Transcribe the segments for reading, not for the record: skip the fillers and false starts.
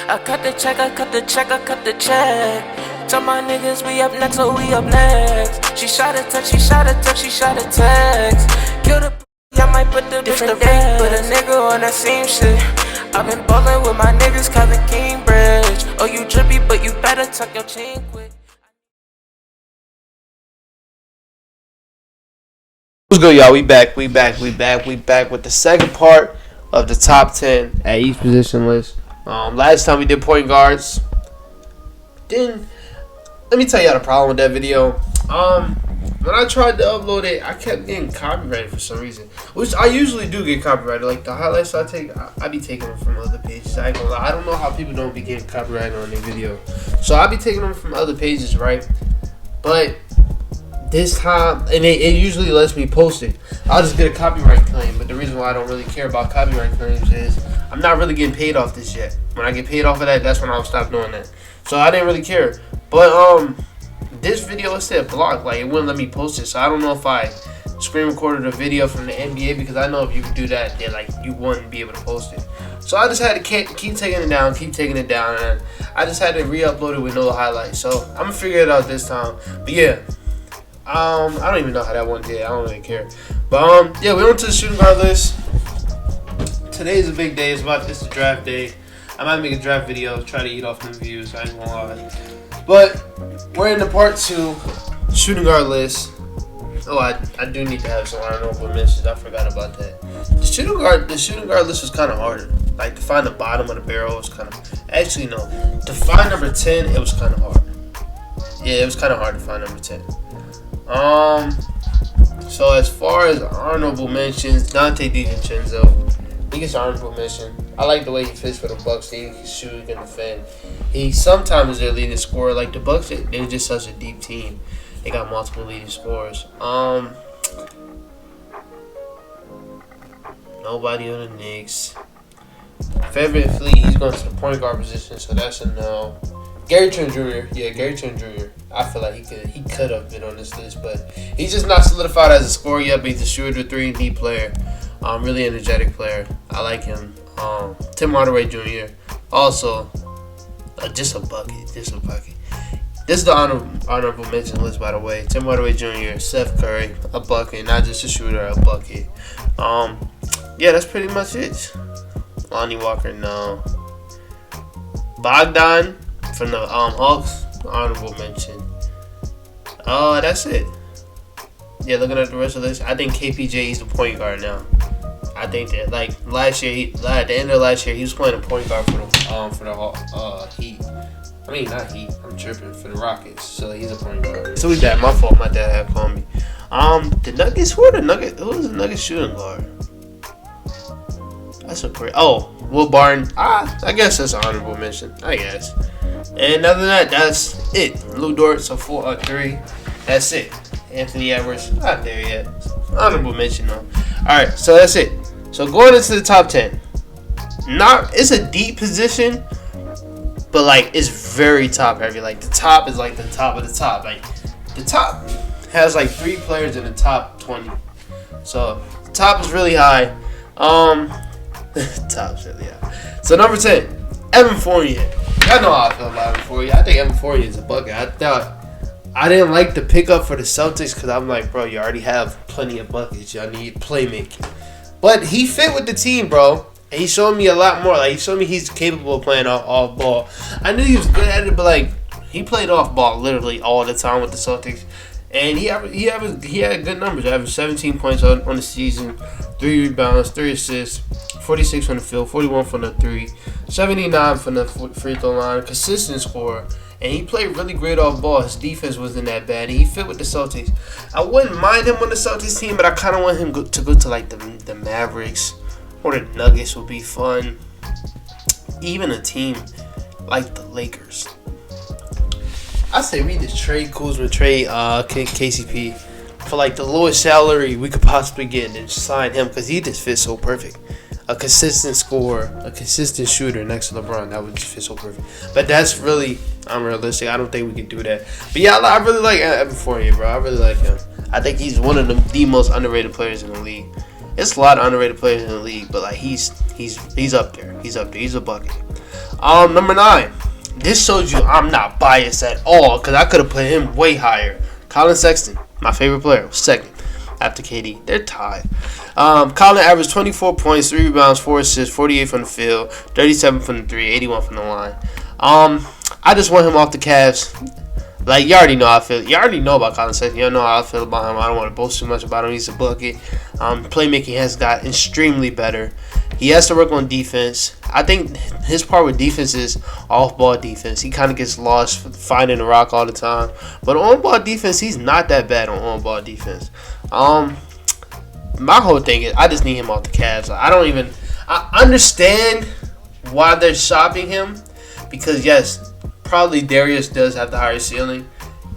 I cut the check, I cut the check, I cut the check. Tell my niggas we up next, so we up next. She shot a text, she shot a text, she shot a text. Kill the I might put the different day, put a nigga on that same shit. I've been ballin' with my niggas, Kevin Cambridge. Oh, you drippy, but you better tuck your chain quick. What's good, y'all? We back with the second part of the top 10 at each position list. Last time we did point guards. Let me tell y'all the problem with that video. When I tried to upload it, I kept getting copyrighted for some reason. Which I usually do get copyrighted. Like the highlights I take, I be taking them from other pages. I ain't gonna lie. I don't know how people don't be getting copyrighted on their video. So I be taking them from other pages, right? But this time, and it usually lets me post it. I'll just get a copyright claim. But the reason why I don't really care about copyright claims is I'm not really getting paid off this yet. When I get paid off of that, that's when I'll stop doing that. So I didn't really care. But this video, it said blocked. Like, it wouldn't let me post it. So I don't know if I screen recorded a video from the NBA, because I know if you could do that, then like you wouldn't be able to post it. So I just had to keep taking it down, and I just had to re-upload it with no highlights. So I'm gonna figure it out this time. But yeah, I don't even know how that one did. I don't really care. But yeah, we went to the shooting guard list. Today's a big day. It's the draft day. I might make a draft video, try to eat off them views. I ain't gonna lie. But we're in the part 2 shooting guard list. Oh, I do need to have some honorable mentions. I forgot about that. The shooting guard list was kind of harder. Like, to find the bottom of the barrel was kind of. Actually, no. To find number 10, it was kind of hard. Yeah, it was kind of hard to find number 10. So as far as honorable mentions, Donte DiVincenzo, he gets honorable mention. I like the way he fits for the Bucks. He can shoot, he can defend. He sometimes is their leading scorer. Like the Bucks, they're just such a deep team. They got multiple leading scorers. Nobody on the Knicks. Favorite Fleet, he's going to the point guard position, so that's a no. Gary Trent Jr. Yeah, Gary Trent Jr. I feel like he could have been on this list, but he's just not solidified as a scorer yet. But he's a shooter, 3-and-D player. Really energetic player. I like him. Tim Hardaway Jr. Also, just a bucket. This is the honorable mention list, by the way. Tim Hardaway Jr., Seth Curry, a bucket, not just a shooter, a bucket. Yeah, that's pretty much it. Lonnie Walker, no. Bogdan from the Hawks, honorable mention. That's it. Yeah, looking at the rest of this, I think KPJ is the point guard now. I think that, like, last year, at the end of last year, he was playing a point guard for the Heat. I mean, not Heat. I'm tripping, for the Rockets. So he's a point guard. So we back. My fault. My dad had called me. The Nuggets. Who was the Nuggets shooting guard? That's a great. Oh, Will Barton. I guess that's an honorable mention. I guess. And other than that, that's it. Lou Dort, so 3. That's it. Anthony Edwards, not there yet. Honorable mention though. Alright, so that's it. So going into the top 10. It's a deep position, but like it's very top heavy. Like the top is like the top of the top. Like the top has like 3 players in the top 20. So the top is really high. Top's really high. So number 10, Evan Fournier. I know how I feel about Evan Fournier. I think Evan Fournier is a bucket. I didn't like the pickup for the Celtics because I'm like, bro, you already have plenty of buckets. Y'all need playmaking. But he fit with the team, bro. And he showed me a lot more. Like, he showed me he's capable of playing off ball. I knew he was good at it, but like, he played off ball literally all the time with the Celtics. And he had good numbers. He averaged 17 points on the season, 3 rebounds, 3 assists, 46 from the field, 41 from the 3, 79 from the free throw line, consistent scorer. And he played really great off ball. His defense wasn't that bad. He fit with the Celtics. I wouldn't mind him on the Celtics team, but I kind of want him to go to like the Mavericks or the Nuggets would be fun. Even a team like the Lakers. I say we just trade Kuzma, trade KCP for like the lowest salary we could possibly get and sign him because he just fits so perfect. A consistent scorer, a consistent shooter next to LeBron, that would just fit so perfect. But that's really unrealistic. I don't think we can do that. But yeah, I really like Evan Fournier, bro. I really like him. I think he's one of the most underrated players in the league. There's a lot of underrated players in the league, but like he's up there. He's up there. He's a bucket. Number 9. This shows you I'm not biased at all because I could have put him way higher. Colin Sexton, my favorite player, was second after KD. They're tied. Colin averaged 24 points, 3 rebounds, 4 assists, 48 from the field, 37 from the 3, 81 from the line. I just want him off the Cavs. Like, you already know how I feel. You already know about Colin Sexton. You know how I feel about him. I don't want to boast too much about him. He's a bucket. Playmaking has got extremely better. He has to work on defense. I think his part with defense is off-ball defense. He kind of gets lost finding the rock all the time. But on-ball defense, he's not that bad on-ball defense. My whole thing is I just need him off the Cavs. I understand why they're shopping him because, yes, probably Darius does have the higher ceiling.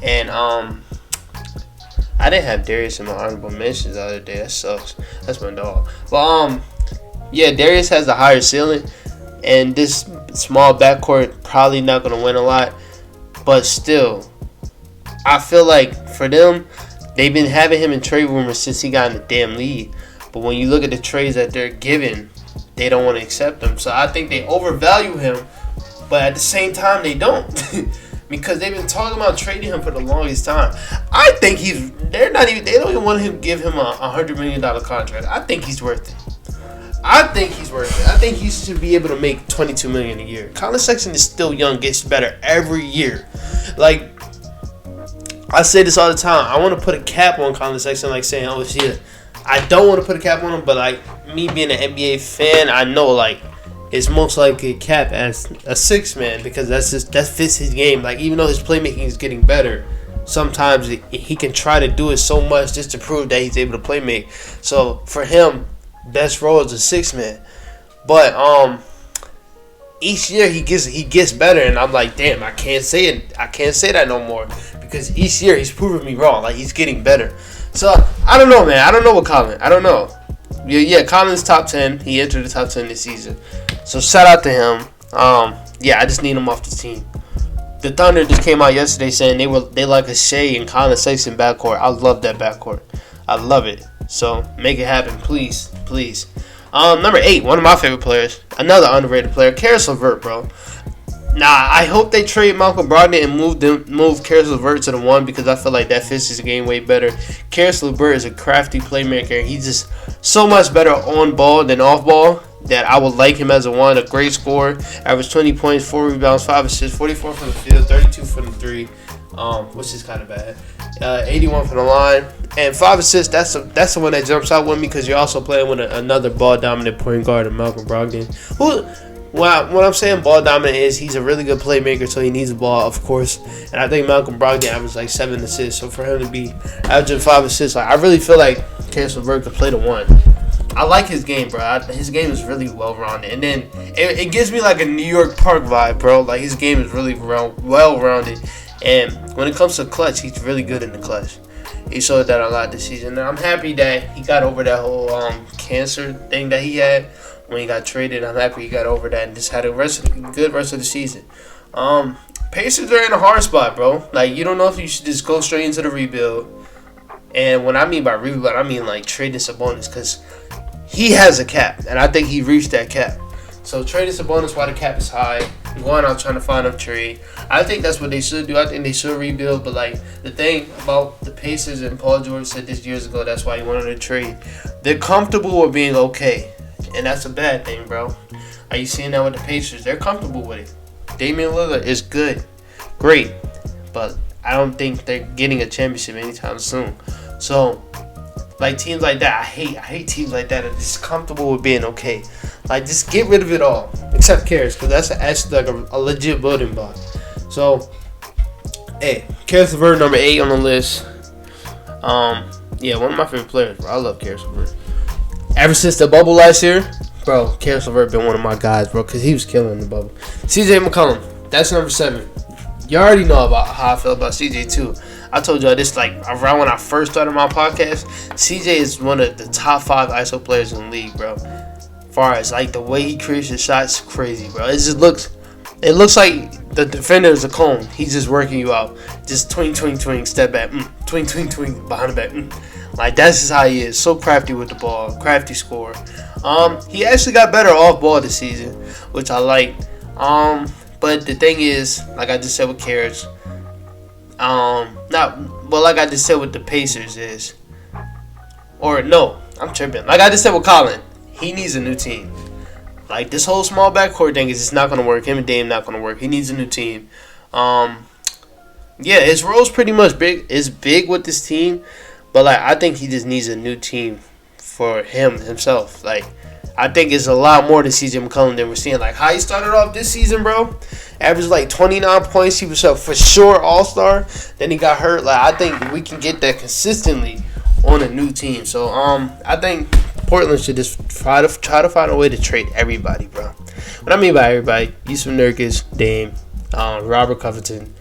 And I didn't have Darius in my honorable mentions the other day. That sucks. That's my dog. But yeah, Darius has the higher ceiling, and this small backcourt probably not going to win a lot. But still, I feel like for them, they've been having him in trade rumors since he got in the damn league. But when you look at the trades that they're giving, they don't want to accept them. So I think they overvalue him, but at the same time, they don't. Because they've been talking about trading him for the longest time. I think they don't even want him to give him a $100 million contract. I think he's worth it. I think he should be able to make $22 million a year. Colin Sexton is still young, gets better every year. Like, I say this all the time. I want to put a cap on Colin Sexton, like saying, oh, shit. I don't want to put a cap on him, but like me being an NBA fan, I know like it's most likely a cap as a 6-man because that fits his game. Like, even though his playmaking is getting better, sometimes he can try to do it so much just to prove that he's able to play make. So for him, best role is a 6-man. But each year he gets better, and I'm like, damn, I can't say it. I can't say that no more because each year he's proving me wrong. Like, he's getting better. So I don't know, man. I don't know what Colin. I don't know. Yeah, Colin's top 10. He entered the top 10 this season. So shout out to him. Yeah, I just need him off the team. The Thunder just came out yesterday saying they like a Shea and Colin Sexton backcourt. I love that backcourt. I love it. So make it happen, please. Number 8, one of my favorite players, another underrated player, Caris LeVert, bro. Nah, I hope they trade Malcolm Brogdon and move Caris LeVert to the 1 because I feel like that fits his game way better. Caris LeVert is a crafty playmaker. He's just so much better on ball than off ball that I would like him as a 1. A great scorer, average 20 points, 4 rebounds, 5 assists, 44 from the field, 32 from the 3, which is kind of bad. 81 from the line, and 5 assists. That's the one that jumps out with me because you're also playing with another ball dominant point guard, Malcolm Brogdon. What I'm saying ball dominant is he's a really good playmaker, so he needs the ball, of course. And I think Malcolm Brogdon averaged like 7 assists, so for him to be averaging 5 assists, like, I really feel like Caris LeVert could play the 1. I like his game, bro. His game is really well-rounded. And then it gives me like a New York Park vibe, bro. Like, his game is really well-rounded. And when it comes to clutch, he's really good in the clutch. He showed that a lot this season. And I'm happy that he got over that whole cancer thing that he had when he got traded. I'm happy he got over that and just had a good rest of the season. Pacers are in a hard spot, bro. Like, you don't know if you should just go straight into the rebuild. And what I mean by rebuild, I mean like trading Sabonis because he has a cap, and I think he reached that cap. So trading Sabonis while the cap is high, going out trying to find a trade. I think that's what they should do. I think they should rebuild. But like the thing about the Pacers, and Paul George said this years ago, that's why he wanted to trade. They're comfortable with being okay, and that's a bad thing, bro. Are you seeing that with the Pacers? They're comfortable with it. Damian Lillard is good, great, but I don't think they're getting a championship anytime soon. So, like teams like that, I hate teams like that are just comfortable with being okay. Like, just get rid of it all, except Caris, because that's actually like a legit building block. So, hey, Caris LeVert, number 8 on the list. Yeah, one of my favorite players, bro. I love Caris LeVert. Ever since the bubble last year, bro, Caris LeVert been one of my guys, bro, because he was killing the bubble. CJ McCollum, that's number 7. You already know about how I feel about CJ too. I told y'all this like around when I first started my podcast. CJ is one of the top 5 ISO players in the league, bro. Far as like the way he creates his shots, crazy, bro. It looks like the defender is a cone. He's just working you out. Just twing, step back, twing, behind the back. Like, that's just how he is. So crafty with the ball, crafty scorer. He actually got better off ball this season, which I like. But the thing is, like I just said with Carrots, like I just said with the Pacers is, or no, I'm tripping. Like I just said with Colin, he needs a new team. Like this whole small backcourt thing is just not gonna work. Him and Dame not gonna work. He needs a new team. Yeah, his role's pretty much big. Is big with this team, but like I think he just needs a new team for himself. Like I think it's a lot more to CJ McCollum than we're seeing. Like how he started off this season, bro. Averaged like 29 points. He was up for sure All-Star. Then he got hurt. Like I think we can get that consistently on a new team. So I think Portland should just try to find a way to trade everybody, bro. What I mean by everybody, Yusuf Nurkic, Dame, Robert Covington,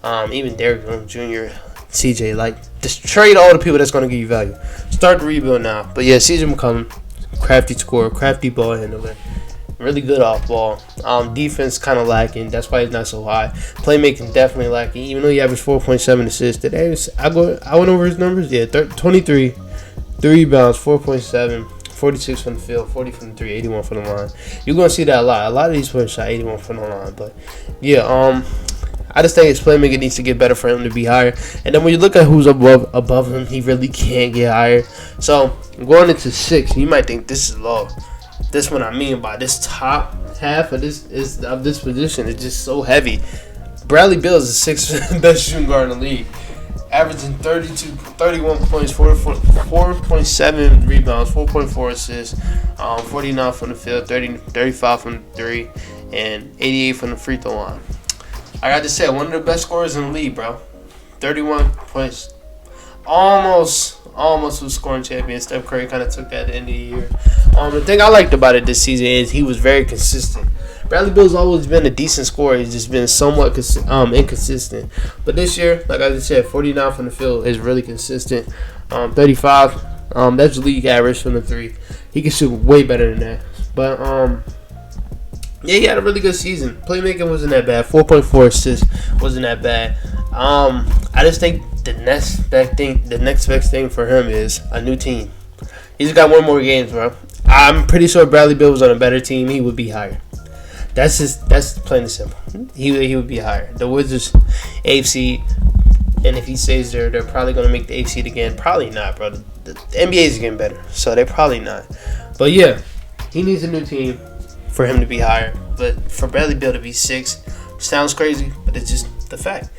even Derrick Jones Jr., CJ. Like just trade all the people that's gonna give you value. Start the rebuild now. But yeah, CJ McCollum. Crafty scorer, crafty ball handler, really good off ball. Defense kind of lacking. That's why he's not so high. Playmaking definitely lacking. Even though he averaged 4.7 assists today, I went over his numbers. Yeah, 23, 3 rebounds, 4.7, 46 from the field, 40 from the 3, 81 from the line. You're gonna see that a lot. A lot of these players shot 81 from the line, but yeah, I just think his playmaking needs to get better for him to be higher. And then when you look at who's above him, he really can't get higher. So going into 6, you might think this is low. This what I mean by this top half of this position is just so heavy. Bradley Beal is the 6th best shooting guard in the league, averaging 31 points, 4.7 rebounds, 4.4 assists, 49 from the field, 35 from the 3, and 88 from the free throw line. I got to say, one of the best scorers in the league, bro. 31 points. Almost was scoring champion. Steph Curry kind of took that at the end of the year. The thing I liked about it this season is he was very consistent. Bradley Beal's always been a decent scorer. He's just been somewhat inconsistent. But this year, like I just said, 49 from the field is really consistent. 35, that's league average from the 3. He can shoot way better than that. But yeah, he had a really good season. Playmaking wasn't that bad. 4.4 assists wasn't that bad. I just think the next best thing for him is a new team. He's got one more game, bro. I'm pretty sure Bradley Beal was on a better team. He would be higher. That's plain and simple. He would be higher. The Wizards, AFC, and if he stays there, they're probably going to make the AFC again. Probably not, bro. The NBA is getting better, so they're probably not. But yeah, he needs a new team for him to be higher. But for Bradley Beal to be 6 sounds crazy, but it's just the fact.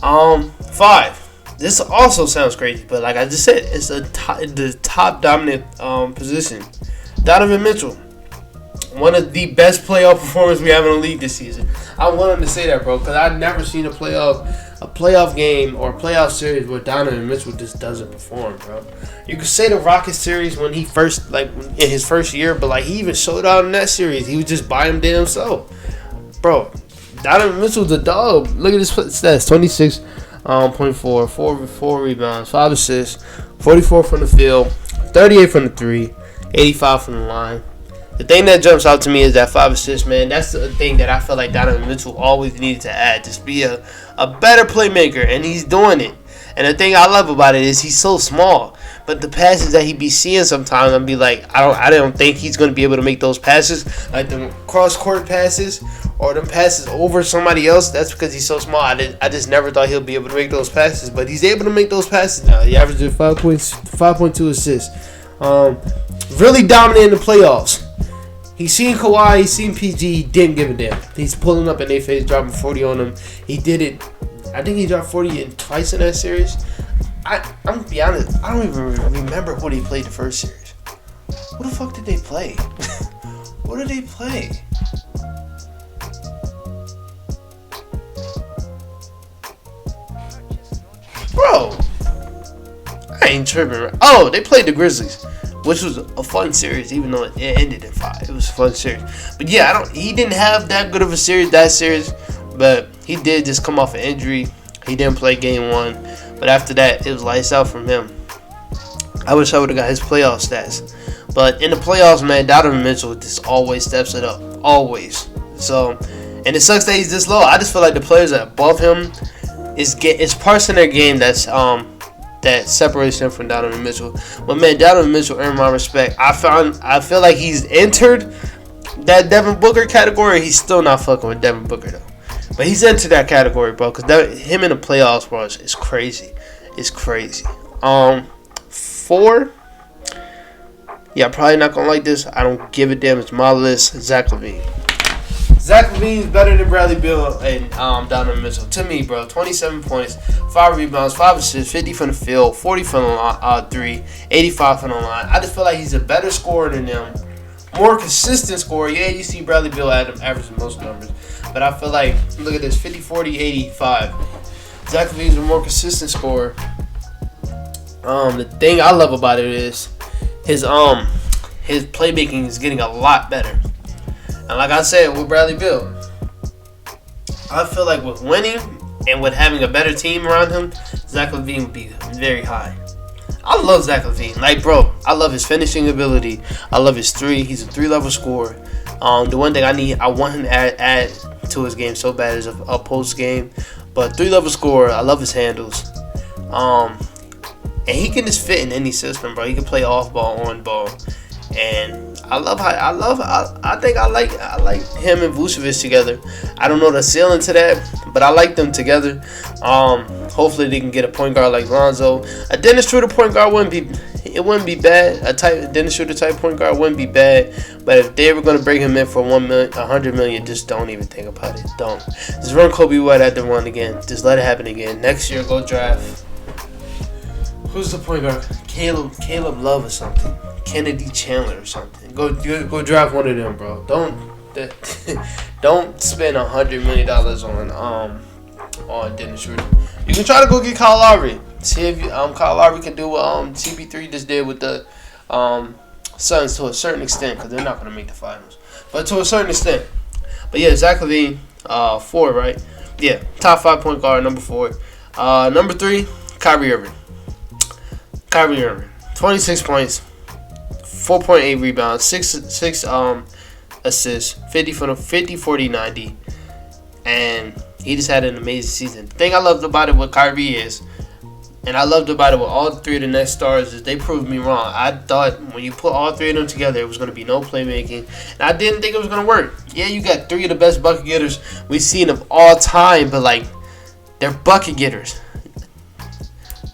5. This also sounds crazy, but like I just said, it's the top dominant position. Donovan Mitchell, one of the best playoff performers we have in the league this season. I wanted to say that, bro, because I've never seen a playoff game or a playoff series where Donovan Mitchell just doesn't perform, bro. You could say the Rockets series when he first, like in his first year, but like he even showed out in that series. He was just by him damn self, bro. Donovan Mitchell's a dog. Look at his stats: 26.4, 4 rebounds, 5 assists, 44 from the field, 38 from the 3, 85 from the line. The thing that jumps out to me is that 5 assists, man. That's the thing that I feel like Donovan Mitchell always needed to add. Just be a better playmaker, and he's doing it. And the thing I love about it is he's so small. But the passes that he be seeing sometimes, I'll be like, I don't think he's going to be able to make those passes. Like the cross-court passes or the passes over somebody else. That's because he's so small. I just never thought he'll be able to make those passes. But he's able to make those passes now. He averages 5.2 assists. Really dominant in the playoffs. He's seen Kawhi, he's seen PG, he didn't give a damn. He's pulling up in their face, dropping 40 on them. He did it. I think he dropped 40 twice in that series. I'm going to be honest, I don't even remember who they played the first series. Who the fuck did they play? What did they play? Bro, I ain't tripping. Oh, they played the Grizzlies, which was a fun series, even though it ended in 5. It was a fun series. But yeah, he didn't have that good of a series that series, but he did just come off an injury. He didn't play game 1, but after that, it was lights out from him. I wish I would have got his playoff stats. But in the playoffs, man, Donovan Mitchell just always steps it up. Always. So, and it sucks that he's this low. I just feel like the players that above him is parts in their game that's that separates him from Donovan Mitchell. But man, Donovan Mitchell earned my respect. I feel like he's entered that Devin Booker category, he's still not fucking with Devin Booker though. But he's into that category, bro. Cause him in the playoffs, bro, is crazy. It's crazy. 4. Yeah, probably not gonna like this. I don't give a damn. It's my list. Zach LaVine. Zach LaVine's better than Bradley Beal and Donovan Mitchell. To me, bro. 27 points, 5 rebounds, 5 assists, 50 from the field, 40 from the line, 3, 85 from the line. I just feel like he's a better scorer than them. More consistent scorer. Yeah, you see Bradley Beal averaging most numbers. But I feel like, look at this, 50, 40, 85. Zach LaVine's a more consistent scorer. The thing I love about it is his playmaking is getting a lot better. And like I said with Bradley Beal, I feel like with winning and with having a better team around him, Zach LaVine would be very high. I love Zach LaVine. Like, bro, I love his finishing ability. I love his 3. He's a 3-level scorer. The one thing I want him to add to his game so bad is a post game. But 3-level scorer, I love his handles. And he can just fit in any system, bro. He can play off ball, on ball. And I think I like him and Vucevic together. I don't know the ceiling to that, but I like them together. Hopefully they can get a point guard like Lonzo. A Dennis Schroeder point guard wouldn't be bad. A Dennis Schroeder type point guard wouldn't be bad. But if they were gonna bring him in for $100 million, just don't even think about it. Don't. Just run Kobe White at the one again. Just let it happen again. Next year, go draft. Who's the point guard? Caleb Love or something. Kennedy Chandler or something. Go draft one of them, bro. Don't spend $100 million on Dennis Schroeder. You can try to go get Kyle Lowry. See if Kyle Lowry can do what CP3 just did with the Suns to a certain extent, because they're not going to make the finals, but to a certain extent. But yeah, Zach LaVine, 4, right? Yeah, top 5 point guard, number 4. Number 3, Kyrie Irving. 26 points, 4.8 rebounds, 6 assists, 50, 40, 90, and he just had an amazing season. The thing I loved about it with Kyrie is, and I loved about it with all 3 of the next stars, is they proved me wrong. I thought when you put all 3 of them together, it was going to be no playmaking, and I didn't think it was going to work. Yeah, you got 3 of the best bucket getters we've seen of all time, but like, they're bucket getters.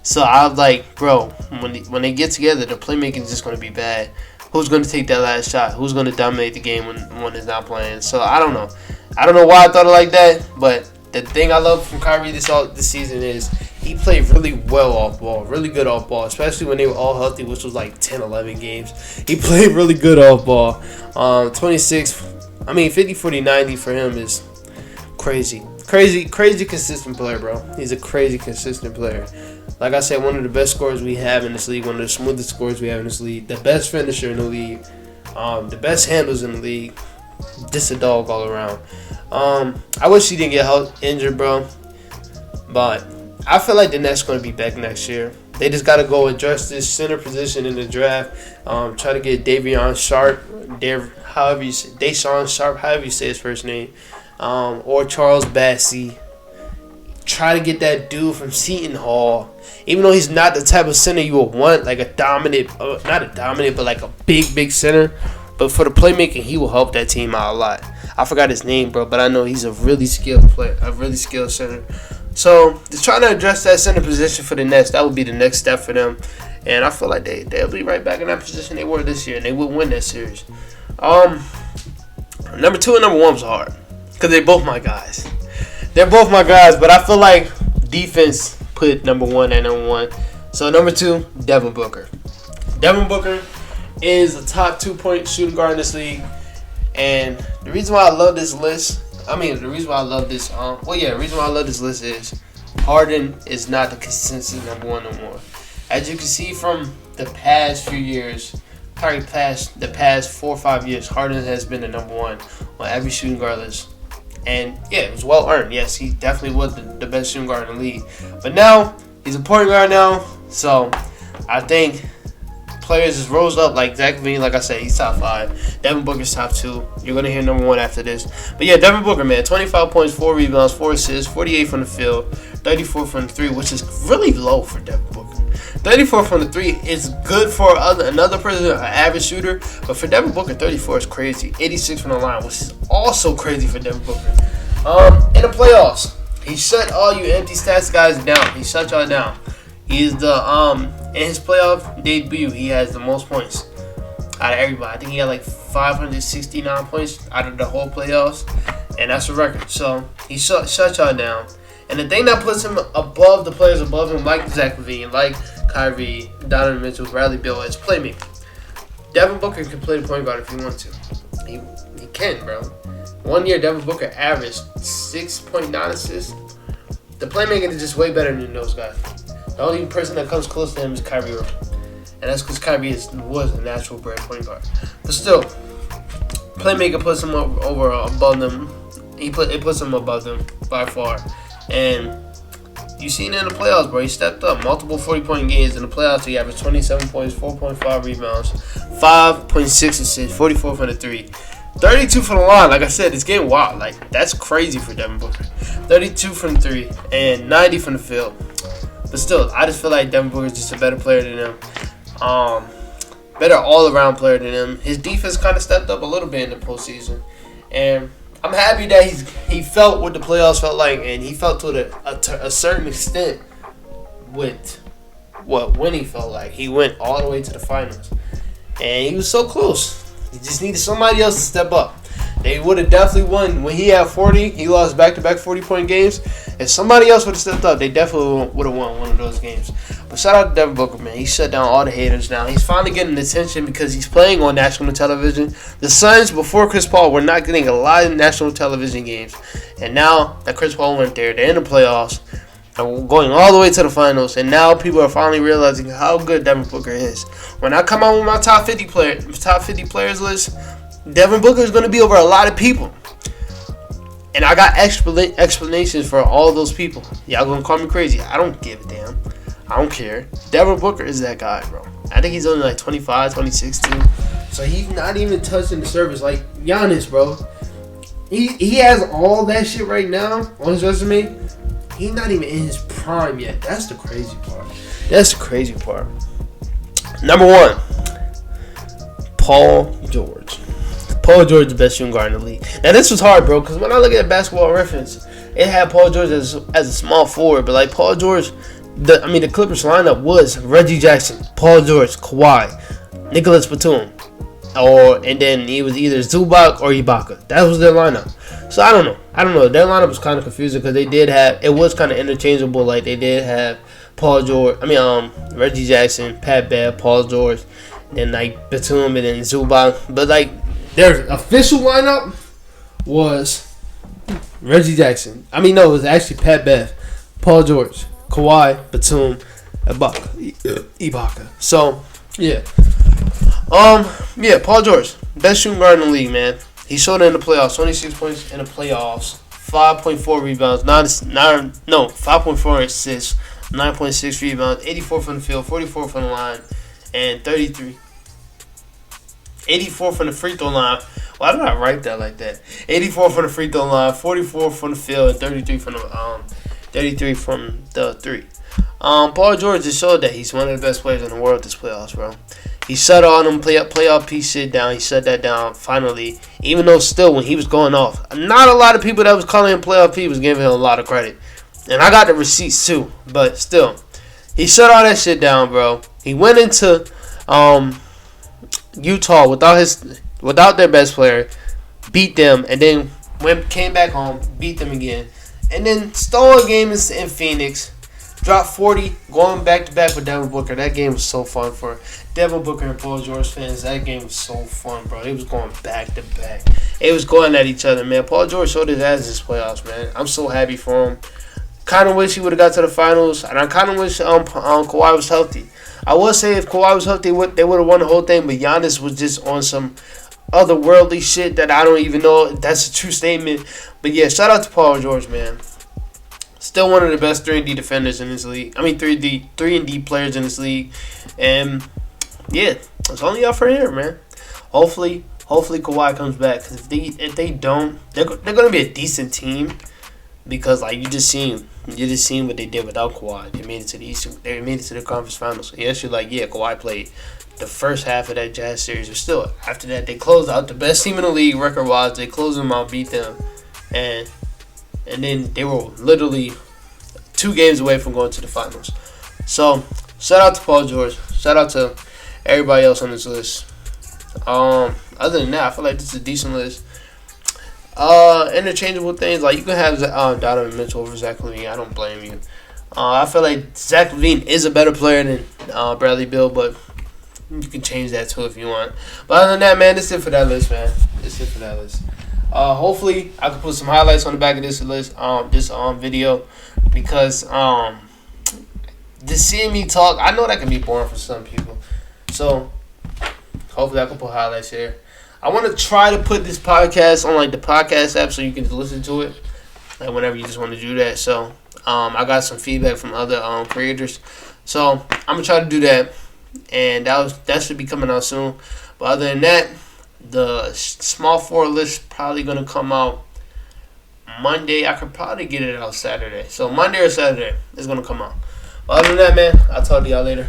So I was like, bro, when they get together, the playmaking is just going to be bad. Who's going to take that last shot? Who's going to dominate the game when it's not playing? So I don't know. I don't know why I thought it like that, but the thing I love from Kyrie this season is he played really well off ball, really good off ball, especially when they were all healthy, which was like 10, 11 games. He played really good off ball. 50, 40, 90 for him is crazy. Crazy consistent player, bro. He's a crazy consistent player. Like I said, one of the best scorers we have in this league, one of the smoothest scorers we have in this league, the best finisher in the league, the best handles in the league. Just a dog all around. I wish he didn't get injured, bro. But I feel like the Nets going to be back next year. They just got to go address this center position in the draft. Try to get Davion Sharp, Dayshawn Sharp, however you say his first name, or Charles Bassey. Try to get that dude from Seton Hall. Even though he's not the type of center you would want, like a dominant, not a dominant, but like a big center. But for the playmaking, he will help that team out a lot. I forgot his name, bro, but I know he's a really skilled player, a really skilled center. So just trying to address that center position for the Nets, that would be the next step for them. And I feel like they'll be right back in that position they were this year, and they would win that series. Number 2 and number 1 was hard because they're both my guys. They're both my guys, but I feel like defense put number 1 and number 1. So number 2, Devin Booker. Devin Booker is a top 2-point shooting guard in this league. And the reason why I love this list, the reason why I love this list is Harden is not the consistent number 1 no more. As you can see from the past few years, probably the past 4 or 5 years, Harden has been the number 1 on every shooting guard list. And yeah, it was well earned. Yes, he definitely was the best shooting guard in the league. But now, he's a point guard now. So I think players just rose up like Zach LaVine. Like I said, he's top 5. Devin Booker's top 2. You're going to hear number 1 after this. But yeah, Devin Booker, man. 25 points, 4 rebounds, 4 assists, 48 from the field, 34 from the 3, which is really low for Devin Booker. 34 from the 3 is good for another person, an average shooter. But for Devin Booker, 34 is crazy. 86 from the line, which is also crazy for Devin Booker. In the playoffs, he shut all you empty stats guys down. He shut y'all down. He's the in his playoff debut, he has the most points out of everybody. I think he had like 569 points out of the whole playoffs, and that's a record. So he shut y'all down. And the thing that puts him above the players above him, like Zach LaVine, like Kyrie, Donovan Mitchell, Bradley Beal, is playmaking. Devin Booker can play the point guard if he wants to. He can, bro. 1 year, Devin Booker averaged 6.9 assists. The playmaking is just way better than those guys. The only person that comes close to him is Kyrie Irving. And that's because Kyrie was a natural bred point guard. But still, playmaker puts him above them. It puts him above them by far. And you seen it in the playoffs, bro. He stepped up. Multiple 40-point games in the playoffs. He averaged 27 points, 4.5 rebounds, 5.6 assists, 44 from the 3. 32 from the line. Like I said, it's getting wild. Like, that's crazy for Devin Booker. 32 from the 3 and 90 from the field. But still, I just feel like Devin Booker is just a better player than him. Better all-around player than him. His defense kind of stepped up a little bit in the postseason. And I'm happy that he felt what the playoffs felt like, and he felt to a certain extent with what winning felt like. He went all the way to the finals, and he was so close. He just needed somebody else to step up. They would have definitely won. When he had 40, he lost back-to-back 40-point games. If somebody else would have stepped up, they definitely would have won one of those games. But shout out to Devin Booker, man. He shut down all the haters now. He's finally getting attention because he's playing on national television. The Suns, before Chris Paul, were not getting a lot of national television games. And now that Chris Paul went there, they're in the playoffs. And going all the way to the finals. And now people are finally realizing how good Devin Booker is. When I come out with my top 50 players list, Devin Booker is going to be over a lot of people. And I got explanations for all those people. Y'all going to call me crazy. I don't give a damn. I don't care. Devin Booker is that guy, bro. I think he's only like 25, 26 too. So he's not even touching the surface. Like Giannis, bro. He has all that shit right now on his resume. He's not even in his prime yet. That's the crazy part. Number 1, Paul George. Paul George is the best shooting guard in the league. Now, this was hard, bro, because when I look at Basketball Reference, it had Paul George as a small forward. But, like, Paul George, the Clippers lineup was Reggie Jackson, Paul George, Kawhi, Nicholas Batum. And then he was either Zubac or Ibaka. That was their lineup. So, I don't know. Their lineup was kind of confusing because it was kind of interchangeable. Like, they did have Reggie Jackson, Pat Bev, Paul George, and then, like, Batum and then Zubac. But, like, their official lineup was Reggie Jackson. it was actually Pat Bev, Paul George, Kawhi, Batum, Ibaka. So, yeah. Paul George, best shooting guard in the league, man. He showed it in the playoffs, 26 points in the playoffs, 5.4 rebounds, 5.4 assists, 9.6 rebounds, 84 from the field, 44 from the line, and 84 from the free throw line. Why did I write that like that? 84 from the free throw line, 44 from the field, and 33 from the 3. Paul George just showed that he's one of the best players in the world this playoffs, bro. He shut all them playoff piece shit down. He shut that down finally. Even though still when he was going off, not a lot of people that was calling him playoff P was giving him a lot of credit. And I got the receipts too. But still, he shut all that shit down, bro. He went into Utah without their best player, beat them, and then came back home, beat them again, and then stole a game in Phoenix, dropped 40, going back to back with Devin Booker. That game was so fun for Devin Booker and Paul George fans. That game was so fun, bro. It was going back to back. It was going at each other, man. Paul George showed his ass this playoffs, man. I'm so happy for him. Kind of wish he would have got to the finals, and I kind of wish Kawhi was healthy. I will say if Kawhi was healthy, they would have won the whole thing, but Giannis was just on some otherworldly shit that I don't even know if that's a true statement. But yeah, shout out to Paul George, man. Still one of the best 3-and-D defenders in this league. 3-and-D players in this league. And yeah, it's only up for him, man. Hopefully Kawhi comes back. Because if they don't, they're going to be a decent team. because like you just seen what they did without Kawhi. They made it to the Eastern. They made it to the conference finals. So yes, you're like, yeah, Kawhi played the first half of that Jazz series, but still after that they closed out the best team in the league record wise. They closed them out, beat them, and then they were literally 2 games away from going to the finals. So shout out to Paul George. Shout out to everybody else on this list. Other than that, I feel like this is a decent list. Interchangeable things, like you can have Donovan Mitchell over Zach LaVine. I don't blame you. I feel like Zach LaVine is a better player than Bradley Beal, but you can change that too if you want. But other than that, man, that's it for that list, man. That's it for that list. Hopefully, I can put some highlights on the back of this list, this video, because just seeing me talk, I know that can be boring for some people. So hopefully, I can put highlights here. I want to try to put this podcast on like the podcast app so you can listen to it, like whenever you just want to do that. So I got some feedback from other creators, so I'm gonna try to do that, and that should be coming out soon. But other than that, the small forward list probably gonna come out Monday. I could probably get it out Saturday. So Monday or Saturday is gonna come out. But other than that, man, I'll talk to y'all later.